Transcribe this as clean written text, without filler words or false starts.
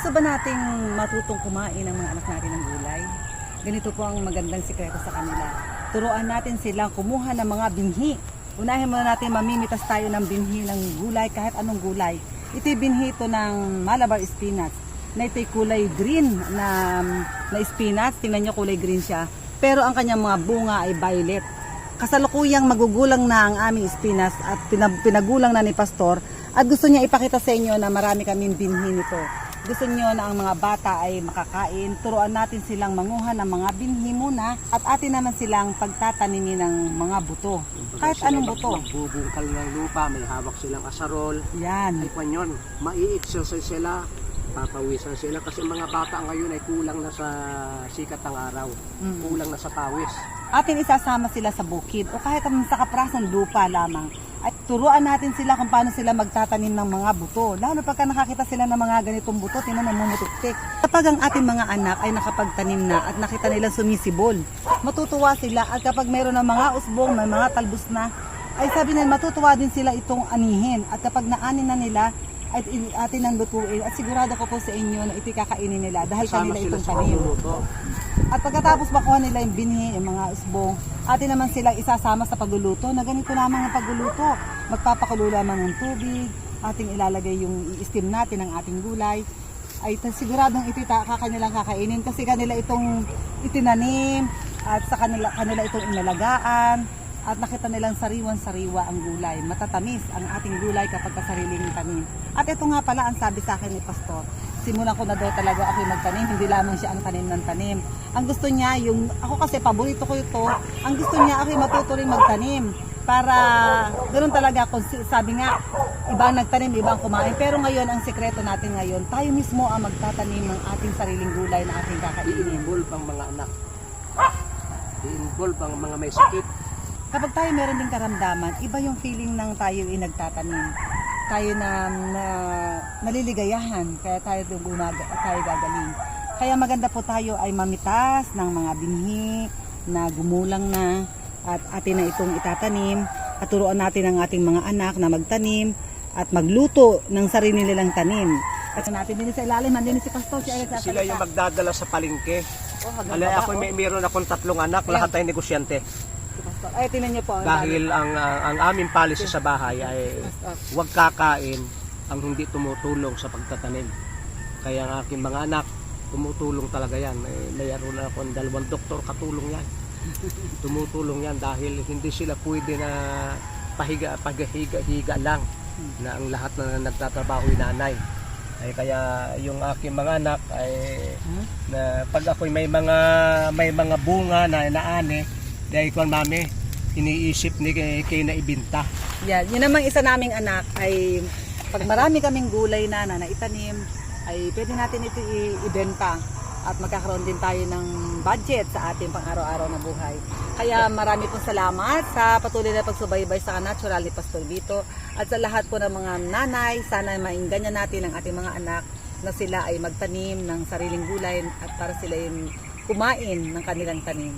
Gusto ba nating matutong kumain ng mga anak natin ng gulay? Ganito po ang magandang sikreto sa kanila. Turuan natin silang kumuha ng mga binhi. Unahin muna natin mamimitas tayo ng binhi ng gulay, kahit anong gulay. Ito'y binhi ito ng Malabar spinach na ito'y kulay green na spinach. Tingnan nyo, kulay green siya. Pero ang kanyang mga bunga ay violet. Kasalukuyang magugulang na ang aming spinach at pinagulang na ni Pastor. At gusto niya ipakita sa inyo na marami kaming binhi nito. Gusto niyo na ang mga bata ay makakain. Turuan natin silang manguha ng mga binhi muna at atin naman silang pagtatanimin ng mga buto. Kahit anong buto. Magbubungkal ng lupa, may hawak silang asarol. Yan. Ay kwan yun, mai-exercise sila, papawisan sila kasi mga bata ngayon ay kulang na sa sikat ng araw. Kulang na sa pawis. Atin isasama sila sa bukid o kahit sa kaprasong lupa lamang. At turuan natin sila kung paano sila magtatanim ng mga buto. Lalo pagka nakakita sila ng mga ganitong buto, namumutik. Kapag ang ating mga anak ay nakapagtanim na at nakita nilang sumisibol, matutuwa sila. At kapag mayroon ng mga usbong, may mga talbos na, ay sabi nila matutuwa din sila itong anihin. At kapag naanin na nila, ay atin ang lutuin. At sigurado ko po sa inyo na ito'y kakainin nila dahil kanila itong tanim. At pagkatapos makuha nila yung binhi, yung mga usbong, atin naman silang isasama sa pagluluto na ganito lamang ang pagluluto. Magpapakulo lamang ng tubig, ating ilalagay yung i-steam natin ng ating gulay. Ay siguradong ito kanilang kakainin kasi kanila itong itinanim at sa kanila itong inalagaan. At nakita nilang sariwan-sariwa ang gulay. Matatamis ang ating gulay kapag kasariling tanim. At ito nga pala ang sabi sa akin ni Pastor. Simulan ko na daw talaga ako magtanim, hindi lamang siya ang tanim ng tanim. Ang gusto niya, ako kasi paborito ko ito, ang gusto niya ako matuto rin magtanim. Para ganoon talaga, sabi nga, ibang nagtanim, ibang kumain. Pero ngayon, ang sekreto natin ngayon, tayo mismo ang magtatanim ng ating sariling gulay na ating kakainin. I-involve ang mga anak. I-involve ang mga may sakit. Kapag tayo meron din karamdaman, iba yung feeling ng tayo ay nagtatanim. Tayo na naliligayahan, kaya tayo gagaling. Kaya maganda po tayo ay mamitas ng mga binhi na gumulang na at atin na itong itatanim. At turuan natin ang ating mga anak na magtanim at magluto ng sarili nilang tanim. At natin din sa ilalim, din si Pastor, si Alex. Sila yung magdadala sa palengke. Ako meron akong 3 anak, lahat ay negosyante. Ay, tingnan niyo po. Dahil ang aming policy sa bahay ay huwag kakain ang hindi tumutulong sa pagtatanim. Kaya ang aking mga anak, tumutulong talaga yan. Mayroon na akong 2 doktor, katulong yan. Tumutulong yan dahil hindi sila pwede na paghiga lang na ang lahat na nagtatrabaho ay nanay. Ay kaya yung aking mga anak ay na pag ako'y may mga bunga na naani, dahil kung mami, iniisip ni kay na ibinta. Yan, yun namang isa naming anak ay pag marami kaming gulay na naitanim, ay pwede natin ito ibenta at magkakaroon din tayo ng budget sa ating pang-araw-araw na buhay. Kaya marami pong salamat sa patuloy na pagsubaybay sa Natural ni Pastor Vito at sa lahat po ng mga nanay, sana maingganyan natin ang ating mga anak na sila ay magtanim ng sariling gulay at para sila yung kumain ng kanilang tanim.